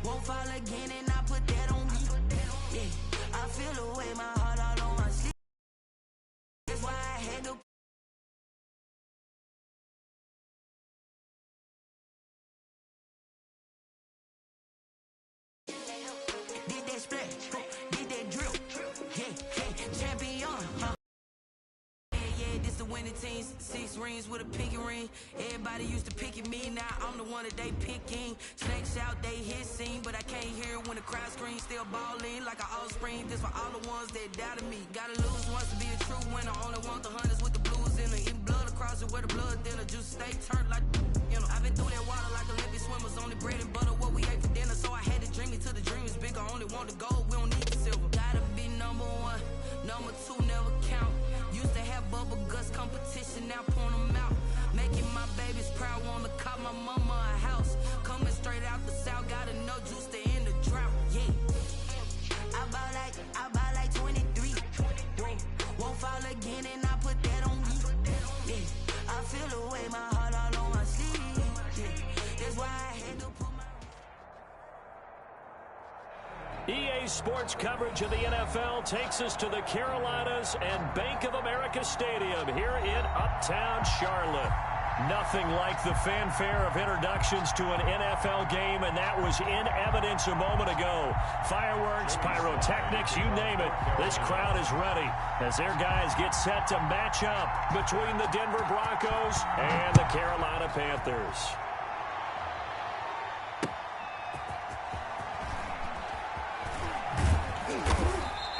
Won't fall again, and I put that on me. Yeah, I feel the way, my heart all on my sleeve. That's why I had to. Did that split, did that drill. Yeah, champion. Yeah, this the winning team. 6 rings with a pinky ring. Everybody used to pick at me, now I'm the one that they picking. Snakes out, they hit scene, but I can't hear it when the crowd screams. Still balling like an offspring. This for all the ones that doubted me. Gotta lose once to be a true winner. Only want the hunters with the blues in it. Eating blood across it where the blood thinner. Juice stay turned like, you know. I've been through that water like Olympic swimmers. Only bread and butter, what we ate for dinner. So I had to dream it till the dream is bigger. Only want the gold, we don't need the silver. Gotta be number 1, number 2 never count. Used to have bubble guts competition, now point them out. Making my babies proud, wanna cop my mama a house. Coming straight out the south, gotta know juice to end the drought. Yeah, I buy like 23. Won't fall again, and I put that on me. Yeah, I feel the way, my heart all on my sleeve. Yeah, that's why I had to put my. EA Sports coverage of the NFL takes us to the Carolinas and Bank of America Stadium here in Uptown Charlotte. Nothing like the fanfare of introductions to an NFL game, and that was in evidence a moment ago. Fireworks, pyrotechnics, you name it. This crowd is ready as their guys get set to match up between the Denver Broncos and the Carolina Panthers.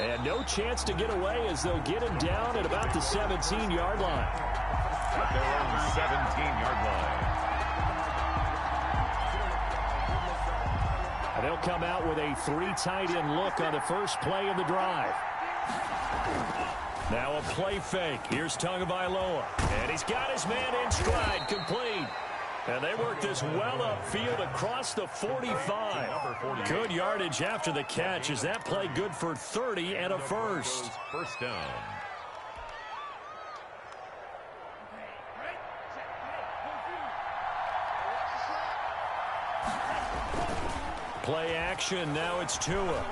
And no chance to get away as they'll get him down at about the 17-yard line. At their own 17-yard line. And they'll come out with a 3 tight end look on the first play of the drive. Now a play fake. Here's Tagovailoa. And he's got his man in stride, complete. And they work this well upfield across the 45. Good yardage after the catch. Is that play good for 30 and a first? First down. Play action. Now it's Tua.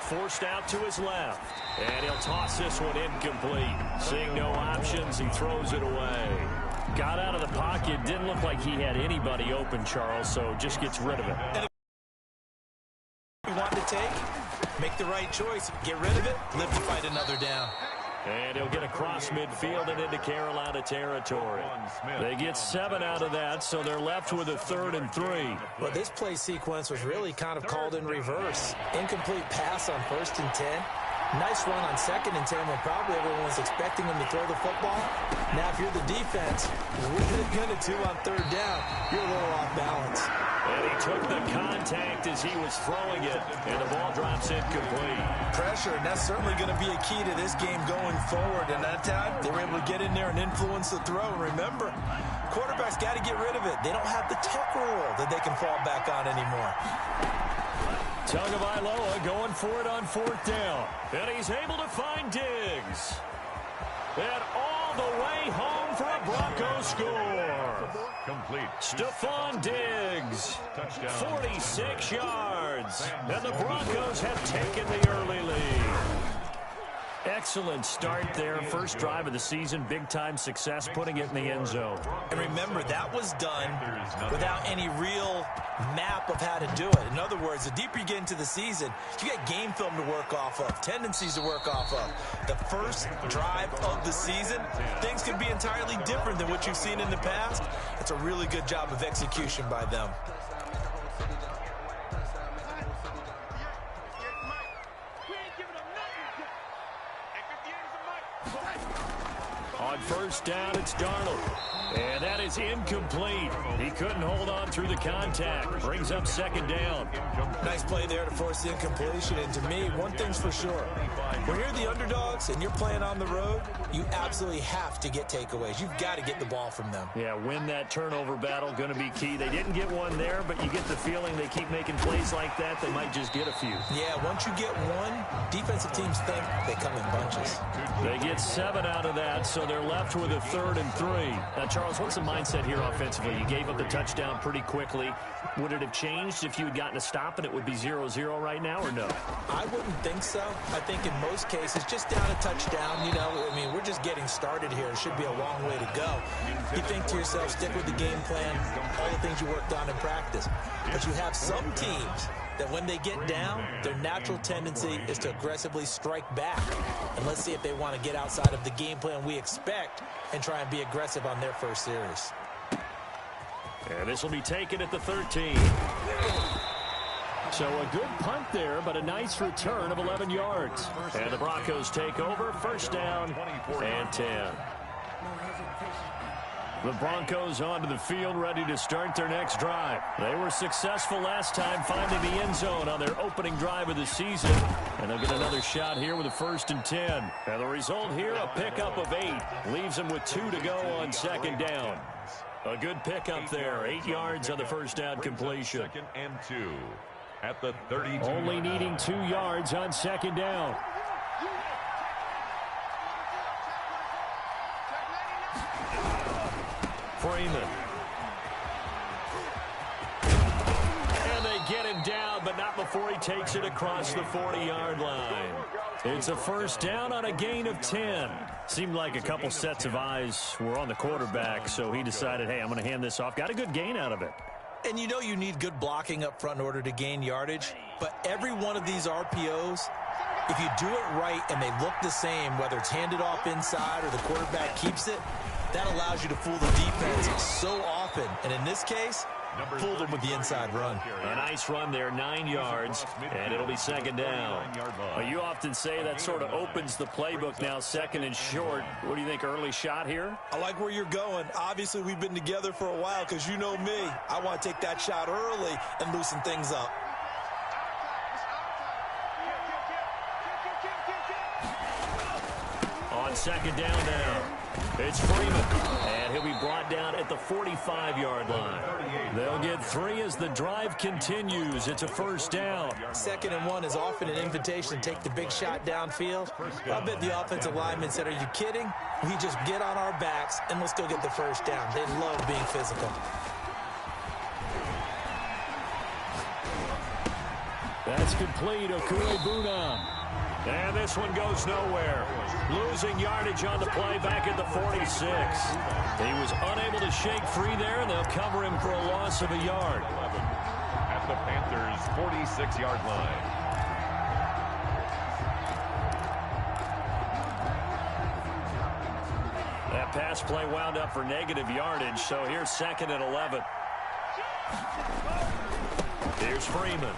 Forced out to his left. And he'll toss this one incomplete. Seeing no options, he throws it away. Got out of the pocket. Didn't look like he had anybody open, Charles, so just gets rid of it. And you want to take, make the right choice. Get rid of it, live to fight another down. And he'll get across midfield and into Carolina territory. They get 7 out of that, so they're left with a 3rd and 3. Well, this play sequence was really kind of called in reverse. Incomplete pass on 1st and 10. Nice run on 2nd and 10 when probably everyone was expecting him to throw the football. Now, if you're the defense, what are they going to do on 3rd down? You're a little off balance. And he took the contact as he was throwing it, and the ball drops incomplete. Pressure, and that's certainly going to be a key to this game going forward. And that time, they were able to get in there and influence the throw. And remember, quarterbacks got to get rid of it. They don't have the tuck rule that they can fall back on anymore. Tagovailoa going for it on 4th down. And he's able to find Diggs. And all the way home for a Broncos score. Complete. Stephon Diggs. Touchdown. 46 yards. And the Broncos have taken the early lead. Excellent start there. First drive of the season. Big-time success, putting it in the end zone. And remember, that was done without any real map of how to do it. In other words, the deeper you get into the season, you get game film to work off of, tendencies to work off of. The first drive of the season, things could be entirely different than what you've seen in the past. It's a really good job of execution by them. On 1st down, it's Darnold. And that is incomplete. He couldn't hold on through the contact. Brings up 2nd down. Nice play there to force the incompletion. And to me, one thing's for sure. When you're the underdogs and you're playing on the road, you absolutely have to get takeaways. You've got to get the ball from them. Yeah, win that turnover battle, going to be key. They didn't get one there, but you get the feeling they keep making plays like that, they might just get a few. Yeah, once you get one, defensive teams think they come in bunches. They get 7 out of that, so they're left with a 3rd and 3. Now, Charles, what's the mindset here offensively? You gave up the touchdown pretty quickly. Would it have changed if you had gotten a stop and it would be 0-0 right now, or no? I wouldn't think so. I think in most cases, just down a touchdown, you know, I mean, we're just getting started here. It should be a long way to go. You think to yourself, stick with the game plan, all the things you worked on in practice. But you have some teams that when they get down, their natural tendency is to aggressively strike back. And let's see if they want to get outside of the game plan we expect and try and be aggressive on their first series. And this will be taken at the 13. So a good punt there, but a nice return of 11 yards. And the Broncos take over, first down and 10. The Broncos onto the field, ready to start their next drive. They were successful last time finding the end zone on their opening drive of the season. And they'll get another shot here with a 1st and 10. And the result here, a pickup of 8. Leaves them with 2 to go on second down. A good pickup there. 8 yards on the first down completion. 2nd and 2 at the 32. Only needing 2 yards on second down. Freeman. And they get him down, but not before he takes it across the 40-yard line. It's a first down on a gain of 10. Seemed like a couple sets of eyes were on the quarterback, so he decided, hey, I'm going to hand this off. Got a good gain out of it. And you know you need good blocking up front in order to gain yardage, but every one of these RPOs, if you do it right and they look the same, whether it's handed off inside or the quarterback keeps it, that allows you to fool the defense so often. And in this case, fooled them with the inside run. A nice run there, 9 yards, and it'll be second down. Well, you often say that sort of opens the playbook now, 2nd and short. What do you think, early shot here? I like where you're going. Obviously, we've been together for a while because you know me. I want to take that shot early and loosen things up. On second down now, it's Freeman, and he'll be brought down at the 45-yard line. They'll get 3 as the drive continues. It's a first down. 2nd and 1 is often an invitation to take the big shot downfield. I bet the offensive linemen said, are you kidding? We just get on our backs, and let's go get the first down. They love being physical. That's complete, Okue-Bunam. And this one goes nowhere. Losing yardage on the play back at the 46. He was unable to shake free there, and they'll cover him for a loss of a yard. At the Panthers' 46-yard line. That pass play wound up for negative yardage, so here's 2nd and 11. Here's Freeman.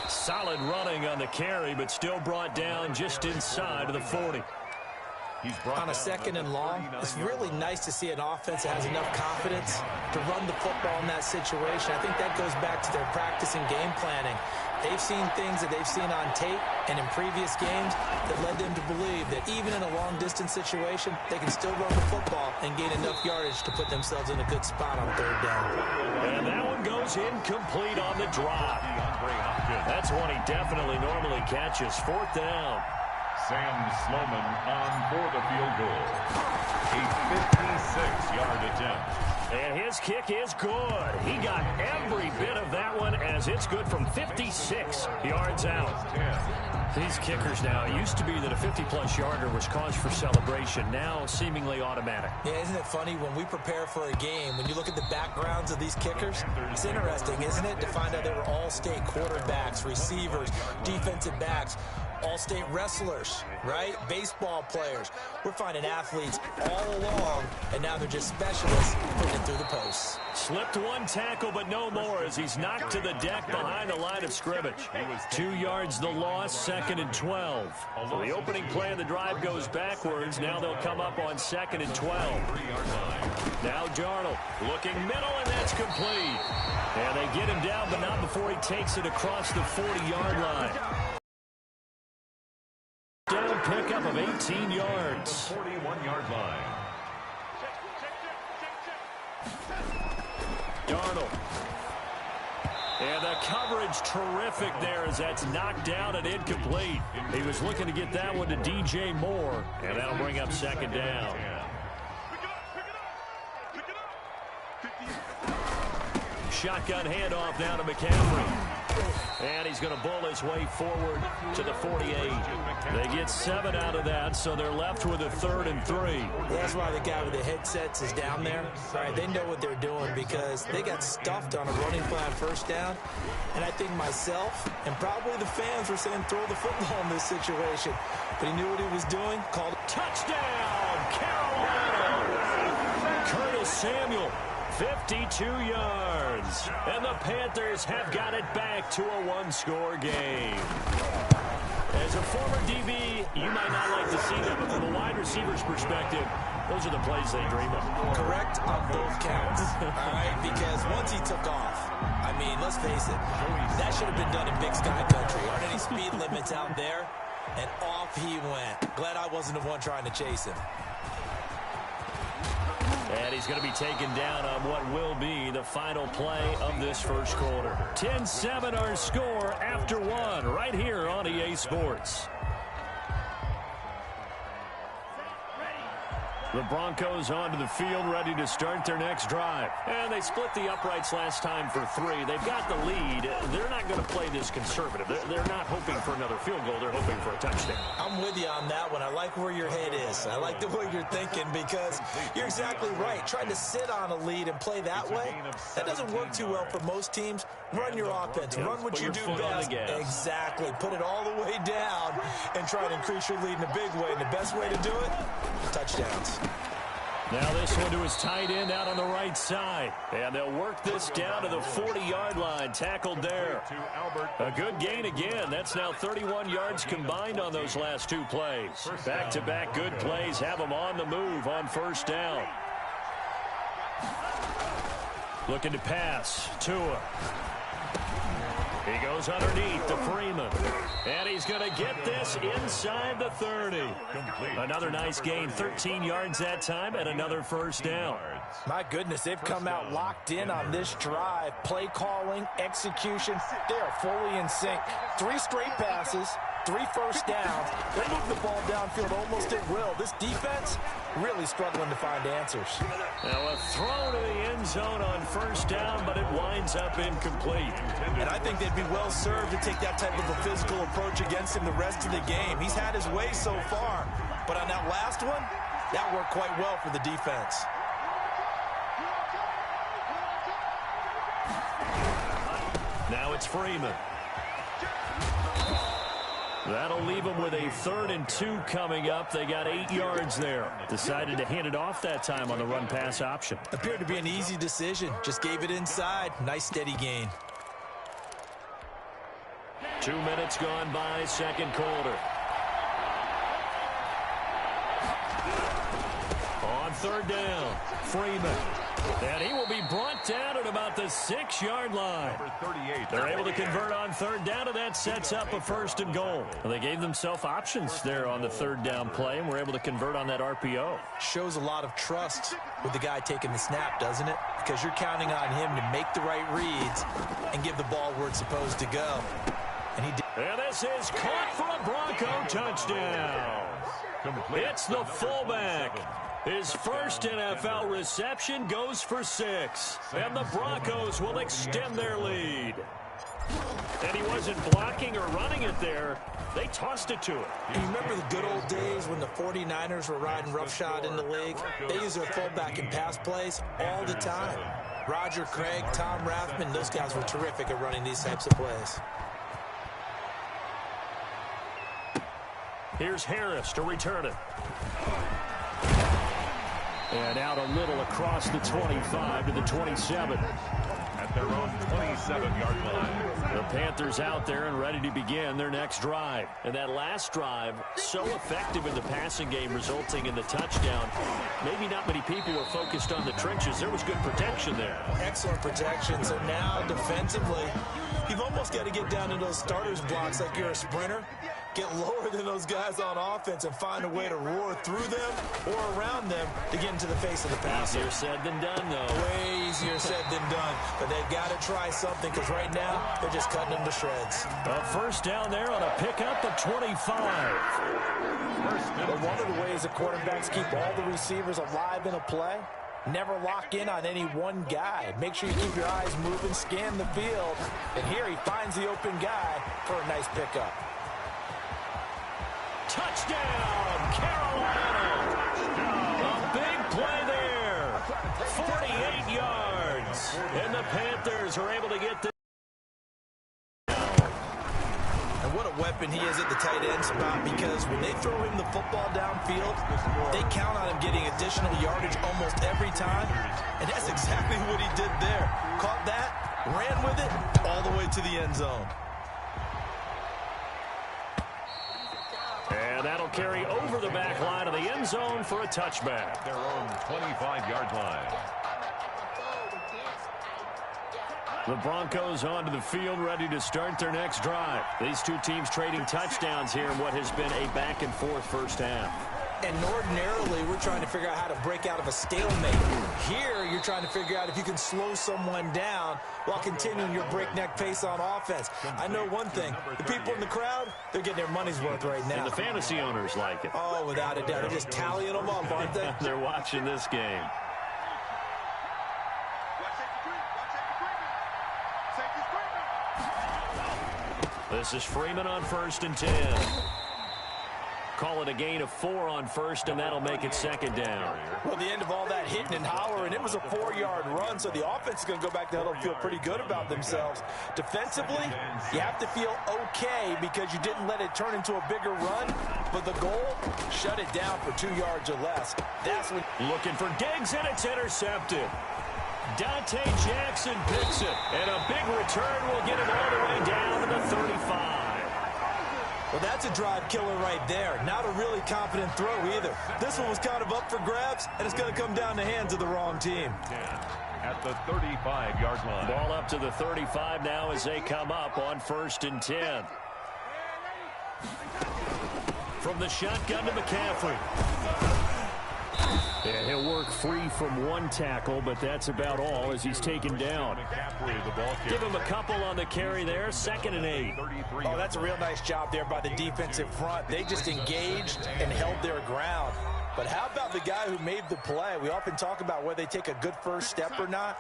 Solid running on the carry, but still brought down just inside of the 40. On a 2nd and long, it's really nice to see an offense that has enough confidence to run the football in that situation. I think that goes back to their practice and game planning. They've seen things that they've seen on tape and in previous games that led them to believe that even in a long-distance situation, they can still run the football and gain enough yardage to put themselves in a good spot on 3rd down. And that one goes incomplete on the drop. That's one he definitely normally catches. 4th down. Sam Sloman on for the field goal. A 56-yard attempt. And his kick is good. He got every bit of that one as it's good from 56 yards out. These kickers now, it used to be that a 50-plus yarder was cause for celebration. Now seemingly automatic. Yeah, isn't it funny when we prepare for a game, when you look at the backgrounds of these kickers, it's interesting, isn't it, to find out they were all-state quarterbacks, receivers, defensive backs, all-state wrestlers, right? Baseball players. We're finding athletes all along, and now they're just specialists putting it through the posts. Slipped one tackle, but no more as he's knocked to the deck behind the line of scrimmage. 2 yards the loss, 2nd and 12. So the opening play of the drive goes backwards. Now they'll come up on 2nd and 12. Now Darnold looking middle, and that's complete. And they get him down, but not before he takes it across the 40-yard line. Down pickup of 18 yards. 41-yard line. Darnold. And the coverage terrific there as that's knocked down and incomplete. He was looking to get that one to DJ Moore, and that'll bring up 2nd down. shotgun handoff now to McCaffrey. And he's going to bull his way forward to the 48. They get 7 out of that, so they're left with a 3rd and 3. That's why the guy with the headsets is down there. All right, they know what they're doing because they got stuffed on a running plan first down. And I think myself and probably the fans were saying throw the football in this situation. But he knew what he was doing. Called touchdown, Carolina! Curtis Samuel. 52 yards, and the Panthers have got it back to a one-score game. As a former DB, you might not like to see them, but from a wide receiver's perspective, those are the plays they dream of. Correct on both counts, all right, because once he took off, I mean, let's face it, that should have been done in Big Sky Country. Aren't any speed limits out there? And off he went. Glad I wasn't the one trying to chase him. And he's going to be taken down on what will be the final play of this first quarter. 10-7 our score after 1 right here on EA Sports. The Broncos onto the field, ready to start their next drive. And they split the uprights last time for 3. They've got the lead. They're not going to play this conservative. They're not hoping for another field goal. They're hoping for a touchdown. I'm with you on that one. I like where your head is. I like the way you're thinking because you're exactly right. Trying to sit on a lead and play that way, that doesn't work too well for most teams. Run your offense. Run what you do best. Exactly. Put it all the way down and try to increase your lead in a big way. And the best way to do it, touchdowns. Now this one to his tight end out on the right side. And they'll work this down to the 40-yard line. Tackled there. A good gain again. That's now 31 yards combined on those last 2 plays. Back-to-back good plays have them on the move on first down. Looking to pass. Tua. He goes underneath to Freeman. And he's going to get this inside the 30. Another nice gain, 13 yards that time, and another first down. My goodness, they've come out locked in on this drive. Play calling, execution, they are fully in sync. 3 straight passes, 3 first downs. They move the ball downfield almost at will. This defense really struggling to find answers. Now a throw to the end zone on first down, but it winds up incomplete. And I think they'd be well served to take that type of a physical approach against him the rest of the game. He's had his way so far, but on that last one, that worked quite well for the defense. Now it's Freeman. That'll leave them with a 3rd and 2 coming up. They got 8 yards there. Decided to hand it off that time on the run-pass option. Appeared to be an easy decision. Just gave it inside. Nice steady gain. 2 minutes gone by, second quarter. On third down, Freeman. And he will be brought down at about the 6-yard line. They're able to convert on third down, and that sets up a 1st and goal. Well, they gave themselves options there on the third down play, and were able to convert on that RPO. Shows a lot of trust with the guy taking the snap, doesn't it? Because you're counting on him to make the right reads and give the ball where it's supposed to go. And he did. And this is caught for a Bronco touchdown. It's the fullback. His first NFL reception goes for 6. And the Broncos will extend their lead. And he wasn't blocking or running it there. They tossed it to him. You remember the good old days when the 49ers were riding roughshod in the league? They used their fullback in pass plays all the time. Roger Craig, Tom Rathman, those guys were terrific at running these types of plays. Here's Harris to return it. And out a little across the 25 to the 27. At their own 27-yard line. The Panthers out there and ready to begin their next drive. And that last drive, so effective in the passing game, resulting in the touchdown. Maybe not many people were focused on the trenches. There was good protection there. Excellent protection. So now defensively, you've almost got to get down to those starters blocks like you're a sprinter. Get lower than those guys on offense and find a way to roar through them or around them to get into the face of the passer. Easier said than done, though. Way easier said than done. But they've got to try something because right now they're just cutting them to shreds. A first down there on a pickup of 25. But one of the ways the quarterbacks keep all the receivers alive in a play Never lock in on any one guy. Make sure you keep your eyes moving, scan the field. And here he finds the open guy for a nice pickup. Touchdown, Carolina! A big play there. 48 yards. And the Panthers are able to get this. And what a weapon he is at the tight end spot, because when they throw him the football downfield, they count on him getting additional yardage almost every time. And that's exactly what he did there. Caught that, ran with it, all the way to the end zone. And that'll carry over the back line of the end zone for a touchback. Their own 25-yard line. The Broncos onto the field, ready to start their next drive. These two teams trading touchdowns here in what has been a back-and-forth first half. And ordinarily, we're trying to figure out how to break out of a stalemate. Here, you're trying to figure out if you can slow someone down while continuing your breakneck pace on offense. I know one thing. The people in the crowd, they're getting their money's worth right now. And the fantasy owners like it. Oh, without a doubt. They're just tallying them up, aren't they? They're watching this game. This is Freeman on 1st and 10. Call it a gain of 4 on first, and that'll make it 2nd down. Well, the end of all that hitting and hollering, it was a 4-yard run, so the offense is going to go back to the huddle and feel pretty good about themselves. Defensively, you have to feel okay because you didn't let it turn into a bigger run, but the goal, shut it down for 2 yards or less. That's when looking for Diggs, and it's intercepted. Dante Jackson picks it, and a big return will get him all the way down to the 35. Well, that's a drive killer right there. Not a really confident throw either. This one was kind of up for grabs, and it's going to come down the hands of the wrong team. At the 35-yard line. Ball up to the 35 now as they come up on 1st and 10. From the shotgun to McCaffrey. And he'll work free from one tackle, but that's about all as he's taken down. Give him a couple on the carry there, 2nd and 8. Oh, that's a real nice job there by the defensive front. They just engaged and held their ground. But how about the guy who made the play? We often talk about whether they take a good first step or not.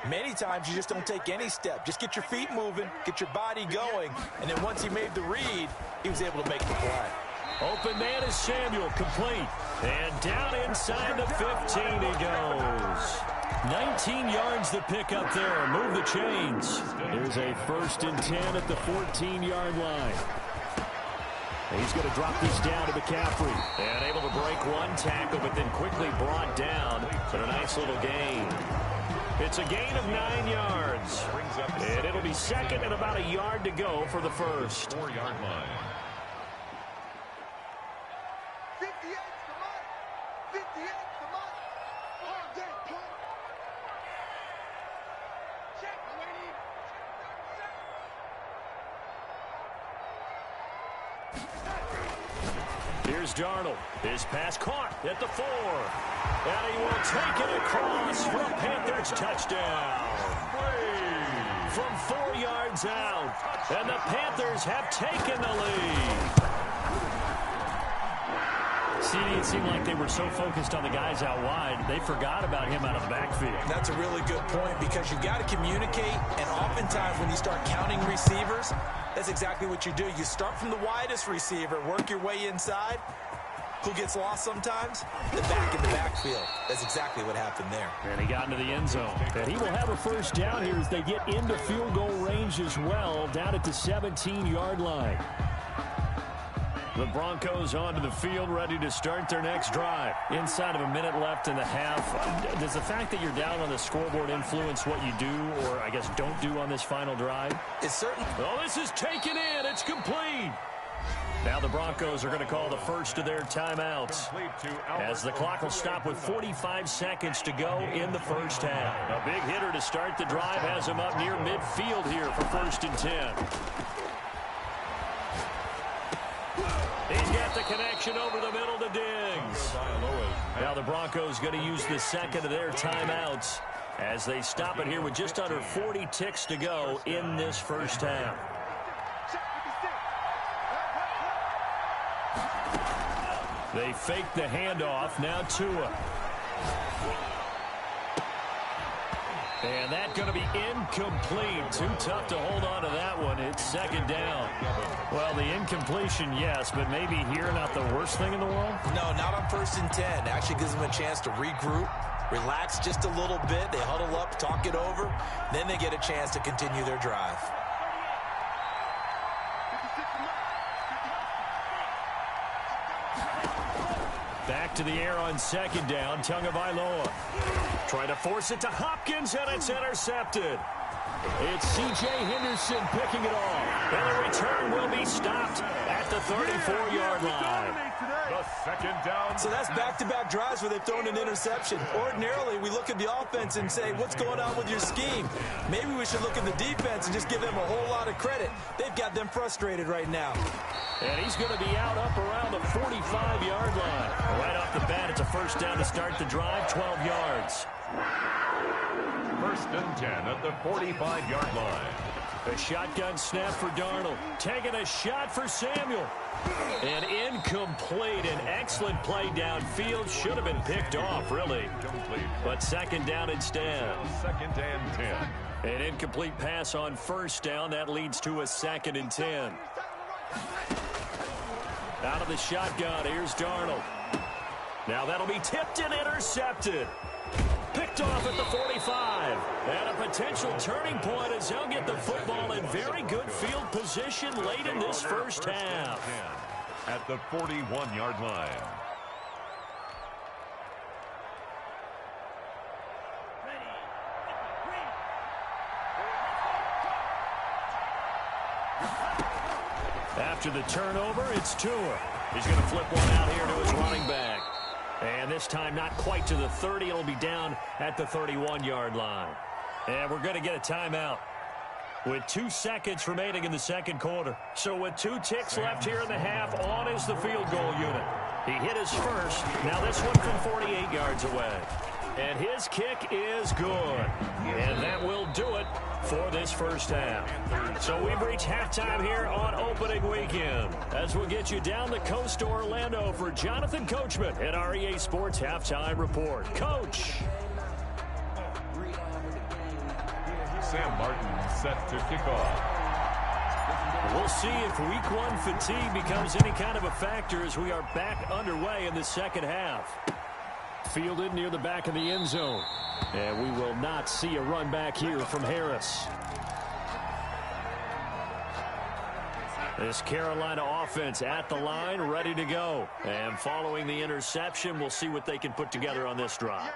Many times you just don't take any step. Just get your feet moving, get your body going, and then once he made the read, he was able to make the play. Open man is Samuel, complete. And down inside the 15 he goes. 19 yards to pick up there. Move the chains. There's a 1st and 10 at the 14-yard line. He's going to drop this down to McCaffrey. And able to break one tackle, but then quickly brought down. But a nice little gain. It's a gain of 9 yards. And it'll be 2nd and about a yard to go for the first. 4-yard line. Here's Darnold. His pass caught at the 4. And he will take it across for a Panthers touchdown. From 4 yards out. And the Panthers have taken the lead. CD, it seemed like they were so focused on the guys out wide, they forgot about him out of the backfield. That's a really good point because you've got to communicate, and oftentimes when you start counting receivers, that's exactly what you do. You start from the widest receiver, work your way inside. Who gets lost sometimes? The back in the backfield. That's exactly what happened there. And he got into the end zone. And he will have a first down here as they get into field goal range as well, down at the 17-yard line. The Broncos onto the field, ready to start their next drive. Inside of a minute left in the half. Does the fact that you're down on the scoreboard influence what you do, or I guess don't do on this final drive? It's certain. Oh, this is taken in. It's complete. Now the Broncos are going to call the first of their timeouts as the clock will stop with 45 seconds to go in the first half. A big hitter to start the drive has him up near midfield here for 1st and 10. He's got the connection over the middle to Diggs. Now the Broncos going to use the second of their timeouts as they stop it here with just under 40 ticks to go in this first half. They fake the handoff. Now Tua. And that's going to be incomplete. Too tough to hold on to that one. It's second down. Well, the incompletion, yes, but maybe here not the worst thing in the world? No, not on 1st and 10. Actually gives them a chance to regroup, relax just a little bit. They huddle up, talk it over. Then they get a chance to continue their drive. Back to the air on second down. Tagovailoa trying to force it to Hopkins, and it's intercepted. It's C.J. Henderson picking it off. And the return will be stopped at the 34-yard line. The second down. So that's back-to-back drives where they've thrown an interception. Ordinarily, we look at the offense and say, what's going on with your scheme? Maybe we should look at the defense and just give them a whole lot of credit. They've got them frustrated right now. And he's going to be out up around the 45-yard line. Right off the bat, it's a first down to start the drive, 12 yards. 1st and 10 at the 45-yard line. A shotgun snap for Darnold. Taking a shot for Samuel. And incomplete. An excellent play downfield. Should have been picked off, really. But second down instead. 2nd and 10. An incomplete pass on first down. That leads to a 2nd and 10. Out of the shotgun, here's Darnold. Now that'll be tipped and intercepted. Picked off at the 45. And a potential turning point as they'll get the football in very good field position late in this first half. At the 41-yard line. After the turnover, it's Tua. He's going to flip one out here to his running back. And this time not quite to the 30. It'll be down at the 31-yard line. And we're going to get a timeout with 2 seconds remaining in the second quarter. So with 2 ticks left here in the half, on is the field goal unit. He hit his first. Now this one from 48 yards away. And his kick is good. And that will do it for this first half. So we've reached halftime here on opening weekend. As we'll get you down the coast to Orlando for Jonathan Coachman at our EA Sports Halftime Report. Coach. Sam Martin set to kick off. We'll see if week 1 fatigue becomes any kind of a factor as we are back underway in the second half. Fielded near the back of the end zone. And we will not see a run back here from Harris. This Carolina offense at the line, ready to go. And following the interception, we'll see what they can put together on this drive.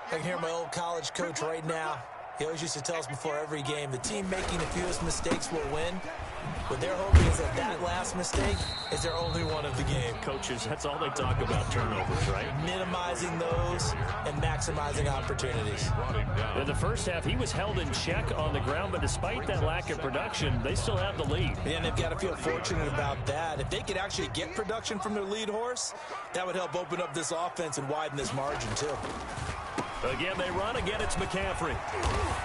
I can hear my old college coach right now. He always used to tell us before every game, the team making the fewest mistakes will win. What they're hoping is that last mistake is their only one of the game. Coaches, that's all they talk about, turnovers, right? Minimizing those and maximizing opportunities. In the first half, he was held in check on the ground, but despite that lack of production, they still have the lead. And they've got to feel fortunate about that. If they could actually get production from their lead horse, that would help open up this offense and widen this margin, too. Again, they run. Again, it's McCaffrey.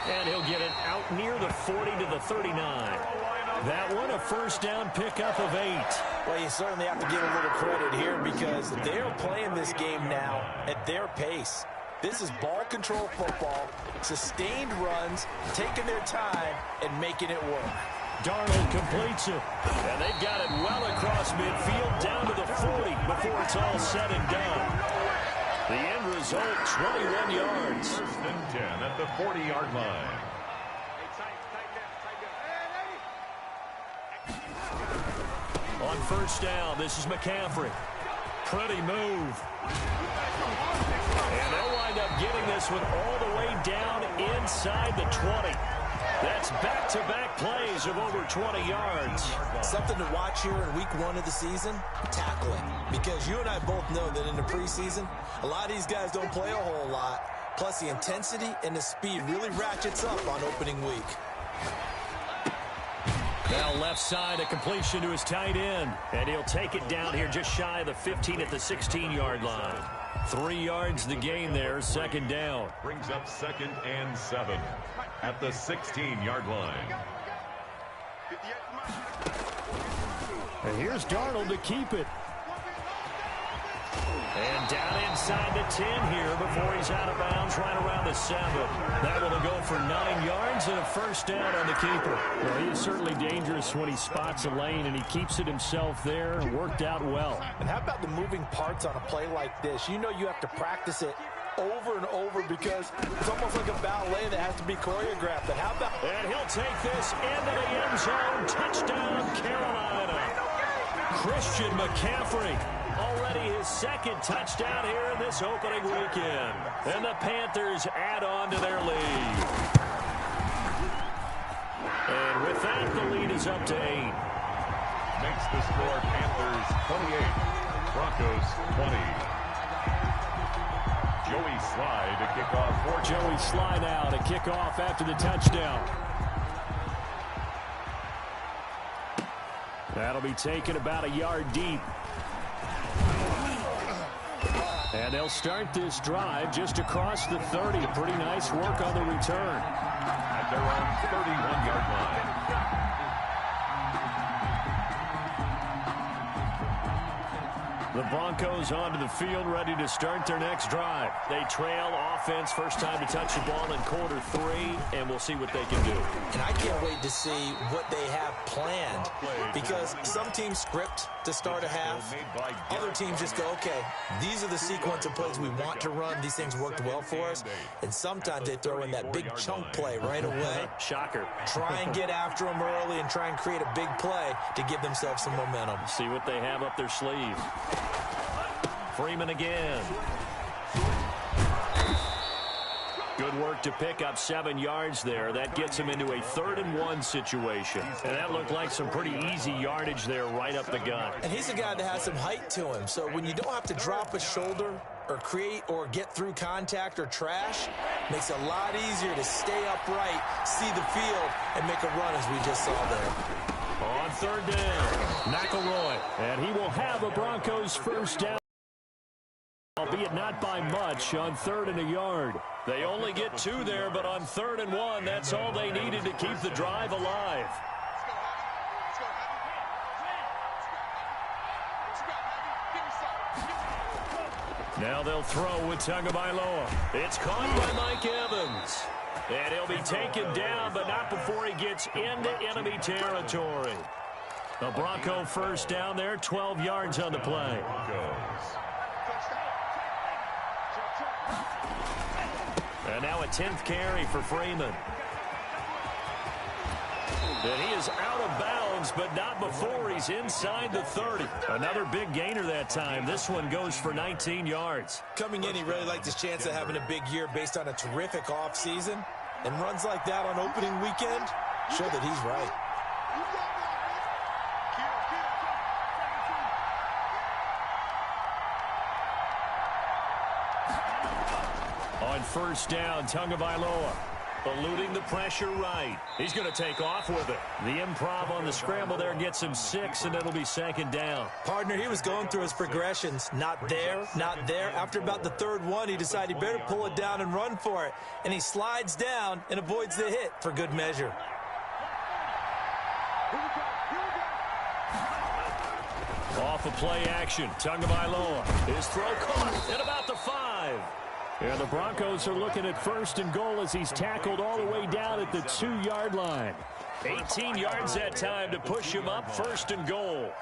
And he'll get it out near the 40 to the 39. That one, a first down pickup of 8. Well, you certainly have to give a little credit here because they're playing this game now at their pace. This is ball control football, sustained runs, taking their time, and making it work. Darnold completes it. And they've got it well across midfield down to the 40 before it's all said and done. The end result, 21 yards. 1st and 10 at the 40-yard line. On first down, this is McCaffrey. Pretty move. And they'll wind up getting this one all the way down inside the 20. That's back-to-back plays of over 20 yards. Something to watch here in week 1 of the season, tackling. Because you and I both know that in the preseason, a lot of these guys don't play a whole lot. Plus, the intensity and the speed really ratchets up on opening week. Now left side, a completion to his tight end. And he'll take it down here just shy of the 15 at the 16-yard line. 3 yards the gain there, second down. Brings up 2nd and 7 at the 16-yard line. And here's Darnold to keep it. And down inside the 10 here before he's out of bounds right around the 7. That will go for 9 yards and a first down on the keeper. Well, he is certainly dangerous when he spots a lane, and he keeps it himself there. Worked out well. And how about the moving parts on a play like this? You know you have to practice it over and over because it's almost like a ballet that has to be choreographed. And how about... And he'll take this into the end zone. Touchdown, Carolina. Christian McCaffrey. Already his second touchdown here in this opening weekend. And the Panthers add on to their lead. And with that, the lead is up to 8. Makes the score Panthers 28, Broncos 20. Joey Sly to kick off for Joey Sly now to kick off after the touchdown. That'll be taken about a yard deep. And they'll start this drive just across the 30. Pretty nice work on the return. at their own 31-yard line. The Broncos onto the field, ready to start their next drive. They trail offense, first time to touch the ball in quarter 3, and we'll see what they can do. And I can't wait to see what they have planned, because some teams script to start a half. Other teams just go, okay, these are the sequence of plays we want to run. These things worked well for us. And sometimes they throw in that big chunk play right away. Shocker. Try and get after them early and try and create a big play to give themselves some momentum. See what they have up their sleeve. Freeman again. Good work to pick up 7 yards there. That gets him into a 3rd-and-1 situation. And that looked like some pretty easy yardage there right up the gut. And he's a guy that has some height to him. So when you don't have to drop a shoulder or create or get through contact or trash, makes it a lot easier to stay upright, see the field, and make a run as we just saw there. On 3rd down, McElroy. And he will have a Broncos first down, albeit not by much, on 3rd and a yard. They only get 2 there, but on 3rd and 1, that's all they needed to keep the drive alive. Now they'll throw with Tagovailoa. It's caught by Mike Evans. And he'll be taken down, but not before he gets into enemy territory. The Bronco first down there, 12 yards on the play. And now a 10th carry for Freeman. And he is out of bounds, but not before he's inside the 30. Another big gainer that time. This one goes for 19 yards. Coming in, he really liked his chance of having a big year based on a terrific offseason. And runs like that on opening weekend show that he's right. On first down, Tagovailoa eluding the pressure right. He's going to take off with it. The improv on the scramble there gets him 6, and it'll be 2nd down. Partner, he was going through his progressions. Not there, not there. After about the 3rd one, he decided he better pull it down and run for it. And he slides down and avoids the hit for good measure. Off of play action, Tagovailoa. His throw caught at about the 5. And the Broncos are looking at 1st and goal as he's tackled all the way down at the 2-yard line. 18 yards that time to push him up, 1st and goal.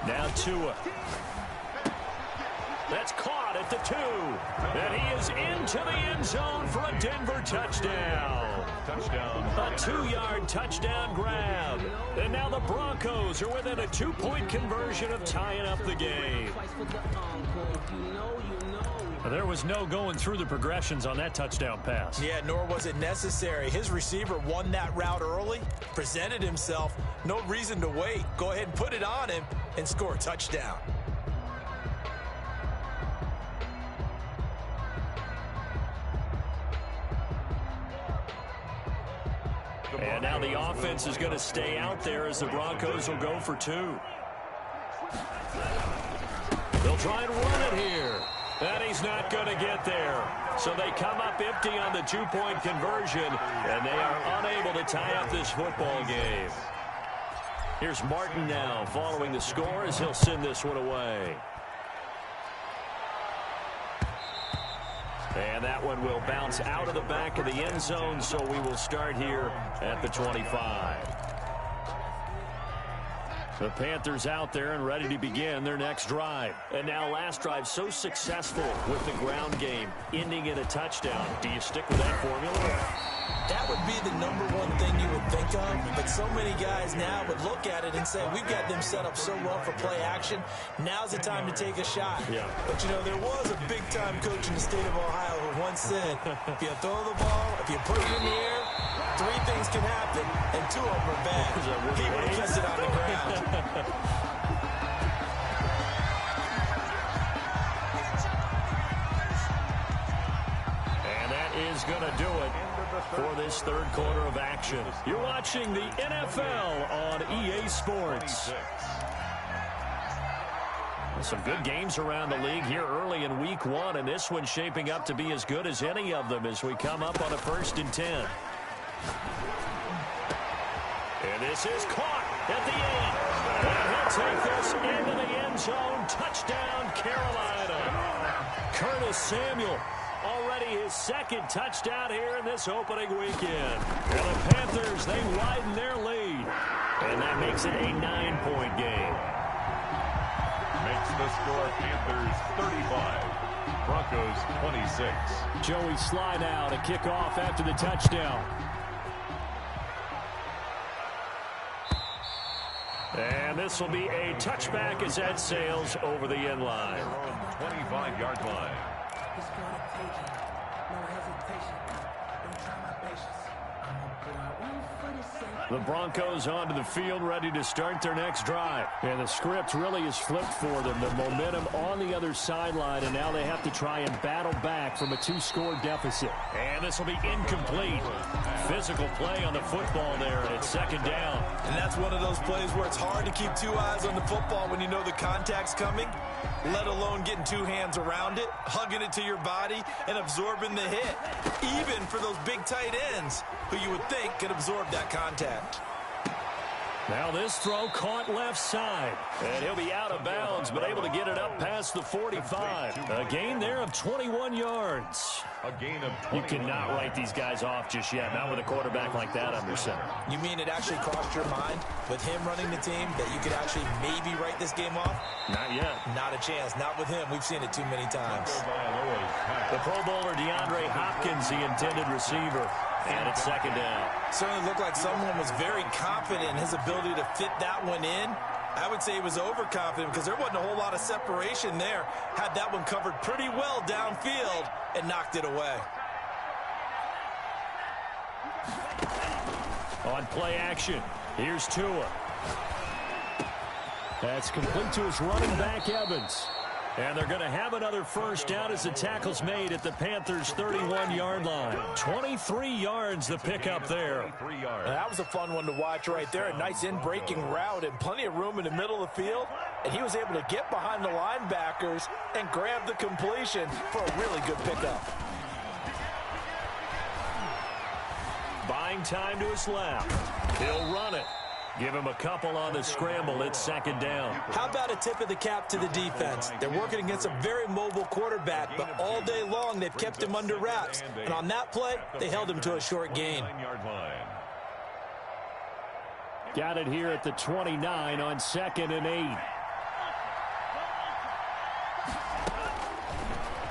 Now Tua. That's caught at the 2. And he is into the end zone for a Denver touchdown. A 2-yard touchdown grab. And now the Broncos are within a 2-point conversion of tying up the game. There was no going through the progressions on that touchdown pass. Yeah, nor was it necessary. His receiver won that route early, presented himself. No reason to wait. Go ahead and put it on him and score a touchdown. And now the offense is going to stay out there as the Broncos will go for 2. They'll try and run it here. And he's not going to get there. So they come up empty on the two-point conversion, and they are unable to tie up this football game. Here's Martin now following the score as he'll send this one away. And that one will bounce out of the back of the end zone, so we will start here at the 25. The Panthers out there and ready to begin their next drive. And now last drive so successful with the ground game, ending in a touchdown. Do you stick with that formula? That would be the number one thing you would think of, but so many guys now would look at it and say, we've got them set up so well for play action. Now's the time to take a shot. Yeah. But, you know, there was a big-time coach in the state of Ohio who once said, if you throw the ball, if you put it in the air, 3 things can happen, and 2 of them are bad. He would have kept it on the ground. And that is going to do it for this third quarter of action. You're watching the NFL on EA Sports. Some good games around the league here early in week 1, and this one's shaping up to be as good as any of them as we come up on a 1st and 10. And this is caught at the end. And he'll take this into the end zone. Touchdown, Carolina. Curtis Samuel. Already his 2nd touchdown here in this opening weekend. And the Panthers, they widen their lead. And that makes it a 9-point game. Makes the score Panthers 35, Broncos 26. Joey Sly now to kick off after the touchdown. And this will be a touchback as that sails over the end line. 25-yard line. It's gonna take it. No hesitation. Don't try my patience. I'm gonna pull out one for the sake. The Broncos onto the field, ready to start their next drive. And the script really is flipped for them. The momentum on the other sideline, and now they have to try and battle back from a 2-score deficit. And this will be incomplete. Physical play on the football there, and it's 2nd down. And that's one of those plays where it's hard to keep 2 eyes on the football when you know the contact's coming, let alone getting 2 hands around it, hugging it to your body, and absorbing the hit. Even for those big tight ends who you would think could absorb that contact. Now this throw caught left side. And he'll be out of bounds, but able to get it up past the 45. A gain there of 21 yards. A gain of 21. You cannot write these guys off just yet, not with a quarterback like that under center. You mean it actually crossed your mind with him running the team that you could actually maybe write this game off? Not yet. Not a chance. Not with him. We've seen it too many times. The Pro Bowler DeAndre Hopkins, the intended receiver. And it's 2nd down. Certainly looked like someone was very confident in his ability to fit that one in. I would say he was overconfident because there wasn't a whole lot of separation there. Had that one covered pretty well downfield and knocked it away. On play action, here's Tua. That's complete to his running back, Evans. And they're going to have another 1st down as the tackle's made at the Panthers' 31-yard line. 23 yards the pickup there. That was a fun one to watch right there. A nice in-breaking route and plenty of room in the middle of the field. And he was able to get behind the linebackers and grab the completion for a really good pickup. Buying time to his left. He'll run it. Give him a couple on the scramble. It's 2nd down. How about a tip of the cap to the defense? They're working against a very mobile quarterback, but all day long they've kept him under wraps. And on that play, they held him to a short gain. Got it here at the 29 on 2nd and 8.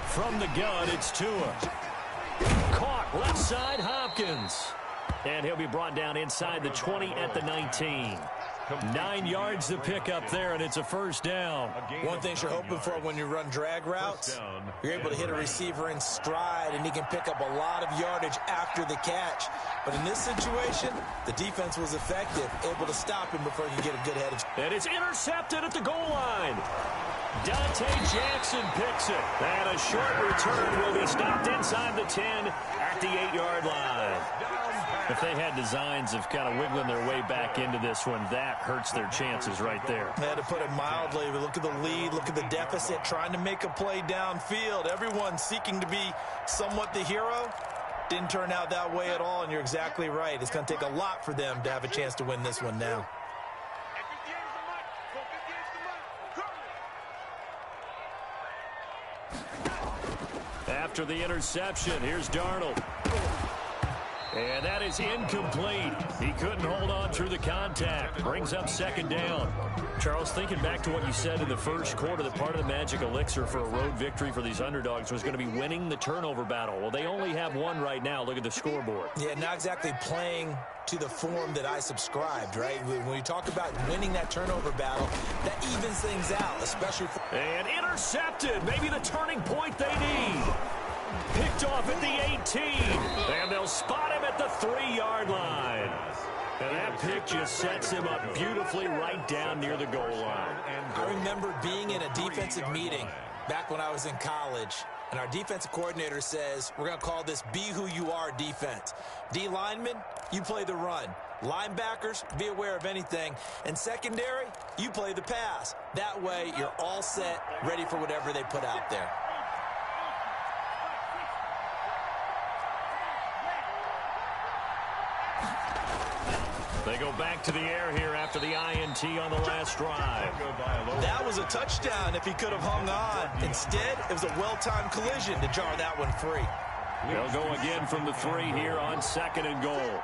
From the gun, it's Tua. Caught left side, Hopkins. And he'll be brought down inside the 20 at the 19. 9 yards to pick up there, and it's a 1st down. One thing you're hoping for when you run drag routes, you're able to hit a receiver in stride, and he can pick up a lot of yardage after the catch. But in this situation, the defense was effective, able to stop him before he could get a good head of. And it's intercepted at the goal line. Dante Jackson picks it. And a short return will be stopped inside the 10 at the 8-yard line. If they had designs of kind of wiggling their way back into this one, that hurts their chances right there. They had to put it mildly. But look at the lead. Look at the deficit. Trying to make a play downfield. Everyone seeking to be somewhat the hero. Didn't turn out that way at all, and you're exactly right. It's going to take a lot for them to have a chance to win this one now. After the interception, here's Darnold. And that is incomplete. He couldn't hold on through the contact. Brings up second down. Charles, thinking back to what you said in the first quarter, that part of the magic elixir for a road victory for these underdogs was going to be winning the turnover battle. Well, they only have one right now. Look at the scoreboard. Yeah, not exactly playing to the form that I subscribed, right? When you talk about winning that turnover battle, that evens things out, especially for... And intercepted. Maybe the turning point they need. Picked off at the 18. And they'll spot him at the 3-yard line. And that pick just sets him up beautifully right down near the goal line. I remember being in a defensive meeting back when I was in college, and our defensive coordinator says, we're going to call this Be Who You Are defense. D linemen, you play the run. Linebackers, be aware of anything. And secondary, you play the pass. That way, you're all set, ready for whatever they put out there. They go back to the air here after the INT on the last drive. That was a touchdown if he could have hung on. Instead, it was a well-timed collision to jar that one free. They'll go again from the 3 here on 2nd and goal.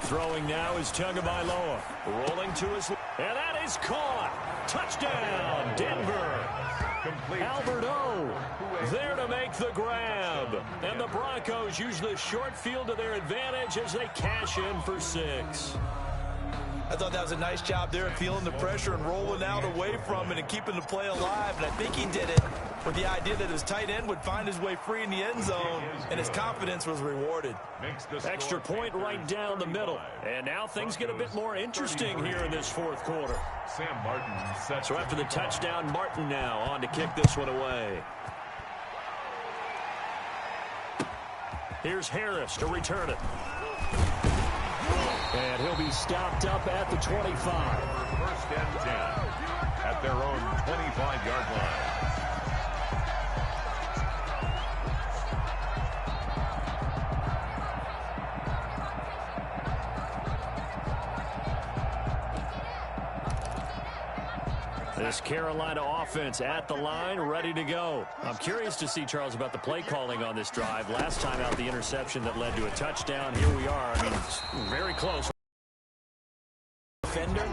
Throwing now is Tagovailoa. Rolling to his... And that is caught. Touchdown, Denver. Albert O there to make the grab. And the Broncos use the short field to their advantage as they cash in for 6. I thought that was a nice job there, feeling the pressure and rolling out away from it and keeping the play alive. And I think he did it with the idea that his tight end would find his way free in the end zone, and his confidence was rewarded. Extra point right down the middle. And now things get a bit more interesting here in this 4th quarter. So after the touchdown, Martin now on to kick this one away. Here's Harris to return it. And he'll be stopped up at the 25. First and 10 at their own 25-yard line. This Carolina offense at the line, ready to go. I'm curious to see, Charles, about the play calling on this drive. Last time out, the interception that led to a touchdown. Here we are. I mean, it's very close. Defender,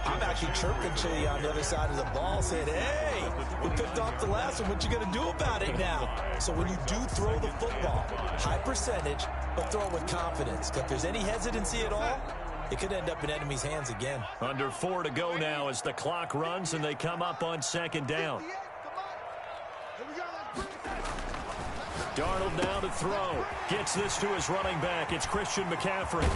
I'm actually chirping to you on the other side of the ball, saying, hey, we picked off the last one. What you going to do about it now? So when you do throw the football, high percentage, but throw it with confidence. If there's any hesitancy at all, it could end up in enemy's hands again. Under 4 to go now as the clock runs and they come up on 2nd down. Darnold now to throw. Gets this to his running back. It's Christian McCaffrey.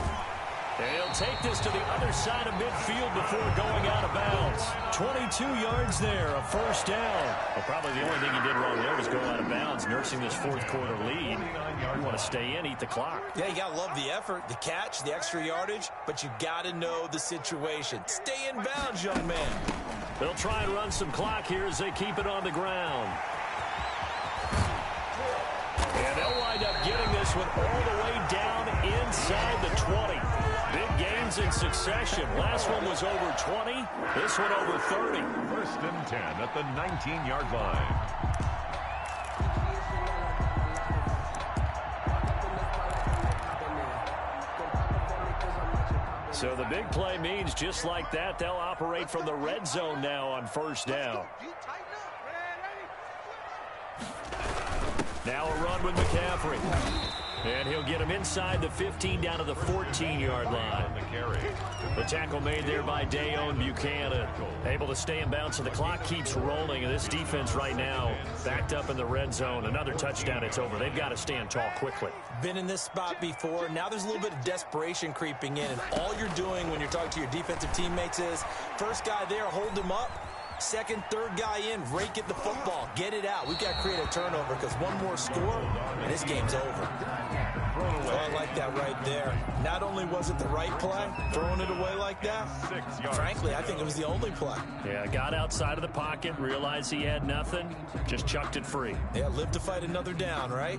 And he'll take this to the other side of midfield before going out of bounds. 22 yards there, a first down. Well, probably the only thing he did wrong there was go out of bounds, nursing this 4th quarter lead. You want to stay in, eat the clock. Yeah, you got to love the effort, the catch, the extra yardage, but you got to know the situation. Stay in bounds, young man. They'll try and run some clock here as they keep it on the ground. And they'll wind up getting this one all the way down inside the 20. Big gains in succession. Last one was over 20. This one over 30. First and 10 at the 19-yard line. So the big play means just like that, they'll operate from the red zone now on first down. Now a run with McCaffrey. And he'll get him inside the 15 down to the 14-yard line. The tackle made there by Dayon Buchanan. Able to stay in bounds, so the clock keeps rolling. And this defense right now backed up in the red zone. Another touchdown, it's over. They've got to stand tall quickly. Been in this spot before. Now there's a little bit of desperation creeping in. And all you're doing when you're talking to your defensive teammates is, first guy there, hold him up. Second, third guy in, rake at the football. Get it out. We've got to create a turnover because one more score, and this game's over. So I like that right there. Not only was it the right play, throwing it away like that, frankly, I think it was the only play. Yeah, got outside of the pocket, realized he had nothing, just chucked it free. Yeah, live to fight another down, right?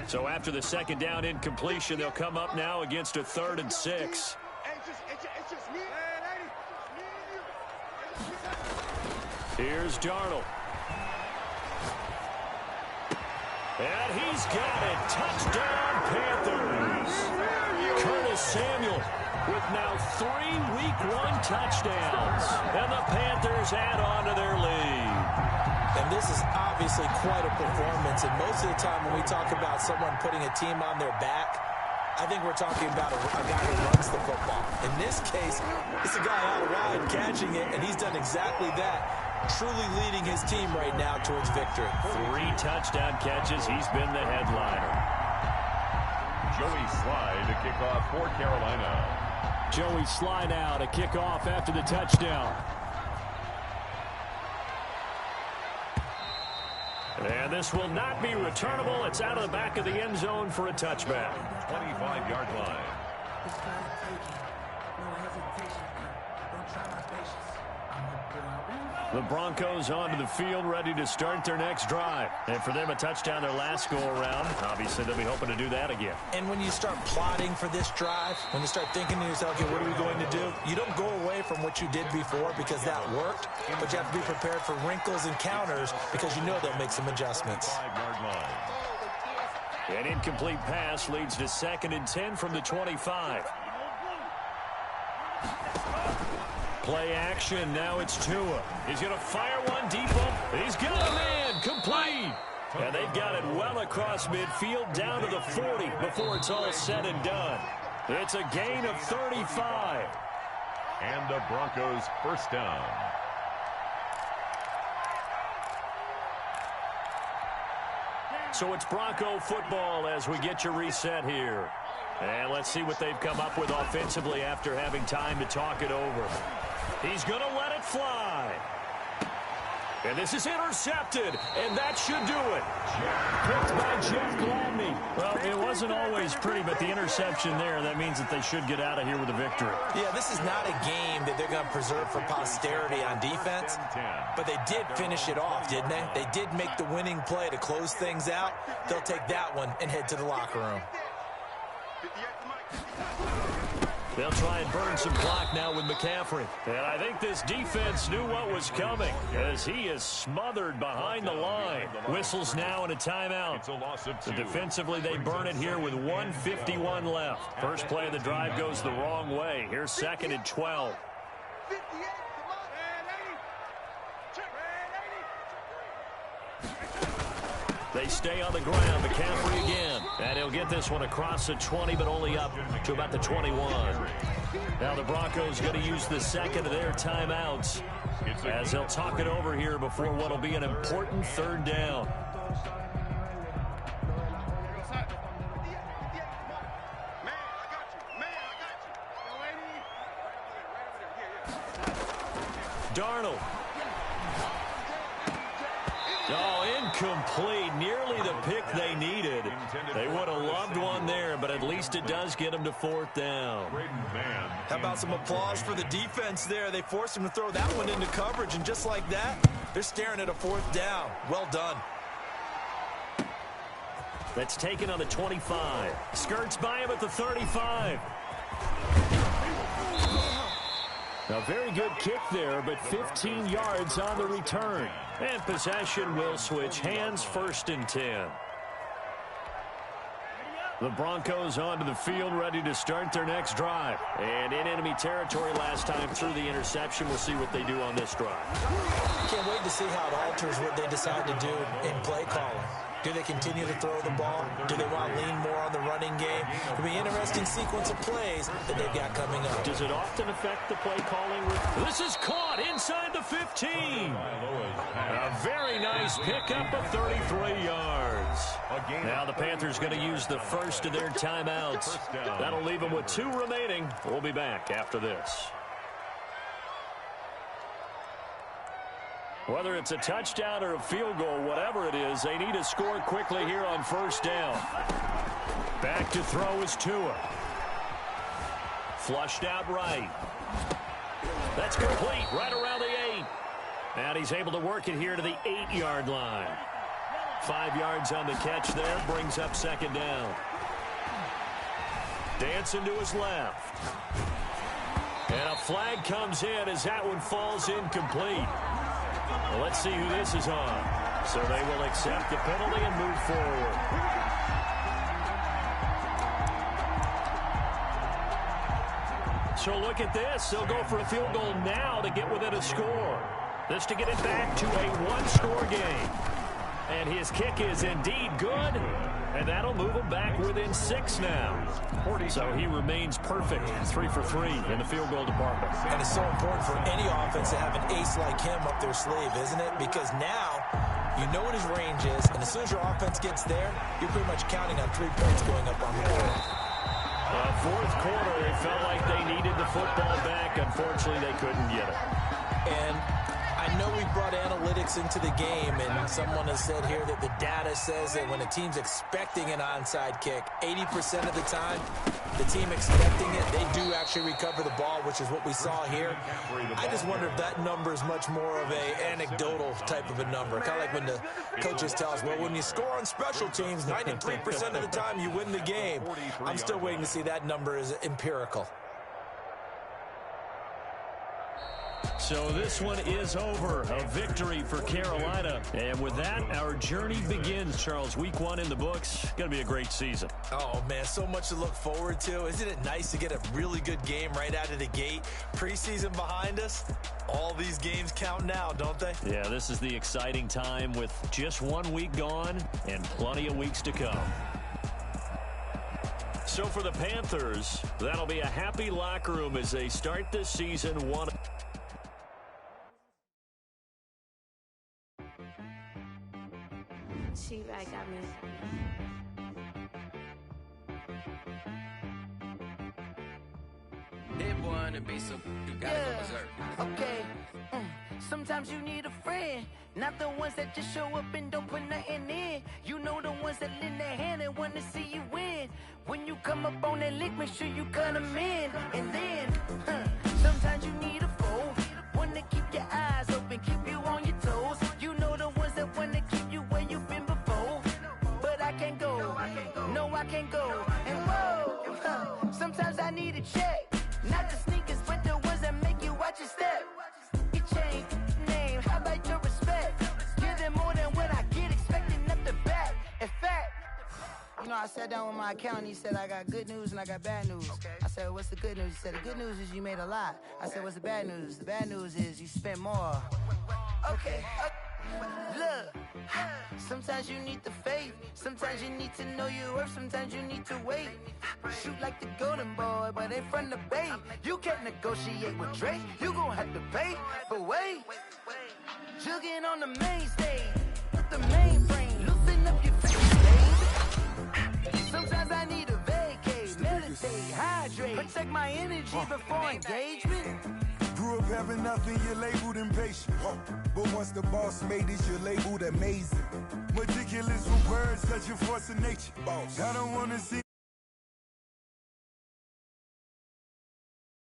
So after the second down incompletion, they'll come up now against a 3rd and 6. Here's Darnold. And he's got it. Touchdown, Panthers. Curtis Samuel with now 3 Week 1 touchdowns. And the Panthers add on to their lead. And this is obviously quite a performance. And most of the time when we talk about someone putting a team on their back, I think we're talking about a guy who runs the football. In this case, it's a guy out wide catching it, and he's done exactly that, truly leading his team right now towards victory. 3 touchdown catches. He's been the headliner. Joey Slye to kick off for Carolina. Joey Slye now to kick off after the touchdown. And this will not be returnable. It's out of the back of the end zone for a touchback. 25-yard line. The Broncos onto the field, ready to start their next drive. And for them, a touchdown their last go-around. Obviously, they'll be hoping to do that again. And when you start plotting for this drive, when you start thinking to yourself, okay, what are we going to do? You don't go away from what you did before because that worked, but you have to be prepared for wrinkles and counters because you know they'll make some adjustments. 5-yard line. An incomplete pass leads to 2nd and 10 from the 25. Play action. Now it's Tua. He's going to fire one deep up. He's got a man. Complete. And they've got it well across midfield down to the 40 before it's all said and done. It's a gain of 35. And the Broncos first down. So it's Bronco football as we get you reset here. And let's see what they've come up with offensively after having time to talk it over. He's going to let it fly. And this is intercepted, and that should do it. Picked by Jeff Gladney. Well, it wasn't always pretty, but the interception there, that means that they should get out of here with a victory. Yeah, this is not a game that they're going to preserve for posterity on defense, but they did finish it off, didn't they? They did make the winning play to close things out. They'll take that one and head to the locker room. They'll try and burn some clock now with McCaffrey. And I think this defense knew what was coming as he is smothered behind the line. Whistles now and a timeout. It's a loss of 2. So defensively, they burn it here with 1:51 left. First play of the drive goes the wrong way. Here's 2nd and 12. They stay on the ground. McCaffrey again. And he'll get this one across the 20, but only up to about the 21. Now the Broncos going to use the second of their timeouts as they'll talk it over here before what will be an important 3rd down. Darnold. Oh, incomplete. Nearly the pick they needed. They would have loved one there, but at least it does get them to 4th down. How about some applause for the defense there? They forced him to throw that one into coverage, and just like that, they're staring at a 4th down. Well done. That's taken on the 25. Skirts by him at the 35. A very good kick there, but 15 yards on the return. And possession will switch hands, 1st and 10. The Broncos onto the field, ready to start their next drive. And in enemy territory last time through the interception. We'll see what they do on this drive. Can't wait to see how it alters what they decide to do in play calling. Do they continue to throw the ball? Do they want to lean more on the running game? It'll be an interesting sequence of plays that they've got coming up. Does it often affect the play calling? This is caught inside the 15. A very nice pickup of 33 yards. Now the Panthers going to use the first of their timeouts. That'll leave them with 2 remaining. We'll be back after this. Whether it's a touchdown or a field goal, whatever it is, they need to score quickly here on first down. Back to throw is Tua. Flushed out right. That's complete right around the 8. And he's able to work it here to the 8-yard line. 5 yards on the catch there, brings up second down. Dancing to his left. And a flag comes in as that one falls incomplete. Well, let's see who this is on. So they will accept the penalty and move forward. So look at this. They'll go for a field goal now to get within a score. This to get it back to a 1-score game. And his kick is indeed good. And that'll move him back within 6 now. So he remains perfect. 3 for 3 in the field goal department. And it's so important for any offense to have an ace like him up their sleeve, isn't it? Because now you know what his range is. And as soon as your offense gets there, you're pretty much counting on 3 points going up on the board. Fourth quarter, it felt like they needed the football back. Unfortunately, they couldn't get it. And I know we brought analytics into the game, and someone has said here that the data says that when a team's expecting an onside kick, 80% of the time, the team expecting it, they do actually recover the ball, which is what we saw here. I just wonder if that number is much more of a anecdotal type of a number. Kind of like when the coaches tell us, well, when you score on special teams, 93% of the time you win the game. I'm still waiting to see that number is empirical. So this one is over. A victory for Carolina. And with that, our journey begins, Charles. Week 1 in the books. Going to be a great season. Oh, man, so much to look forward to. Isn't it nice to get a really good game right out of the gate? Preseason behind us. All these games count now, don't they? Yeah, this is the exciting time with just 1 week gone and plenty of weeks to come. So for the Panthers, that'll be a happy locker room as they start this season 1. She right got me. That boy on the beat, so you gotta go berserk. Okay. Sometimes you need a friend, not the ones that just show up and don't put nothing in. You know the ones that lend their hand and want to see you win. When you come up on that lick, make sure you cut them in. And then, sometimes you need a foe, one to keep your eyes open, keep you on your toes. You know the ones that want to keep you where you've been before. But I can't go, no I can't go. And whoa, sometimes I need a check. Not the sneakers, but the ones that make you watch your step. It changed name, how about your respect? Give them more than what I get, expecting up the back. In fact, you know, I sat down with my accountant. He said, I got good news and I got bad news. Okay. I said, what's the good news? He said, the good news is you made a lot. I said, what's the bad news? The bad news is you spent more. Okay. Look, sometimes you need the faith. Sometimes you need to know your worth. Sometimes you need to wait. Shoot like the golden boy, but they from the bay. You can't negotiate with Drake. You gon' have to pay. But wait, jugging on the main stage. With the mainframe, loosen up your face, baby. Sometimes I need a vacate, meditate, hydrate, protect my energy before engagement. Grew up having nothing, you're labeled impatient. But once the boss made it, you're labeled amazing. Ridiculous with words, such a force of nature. I don't wanna see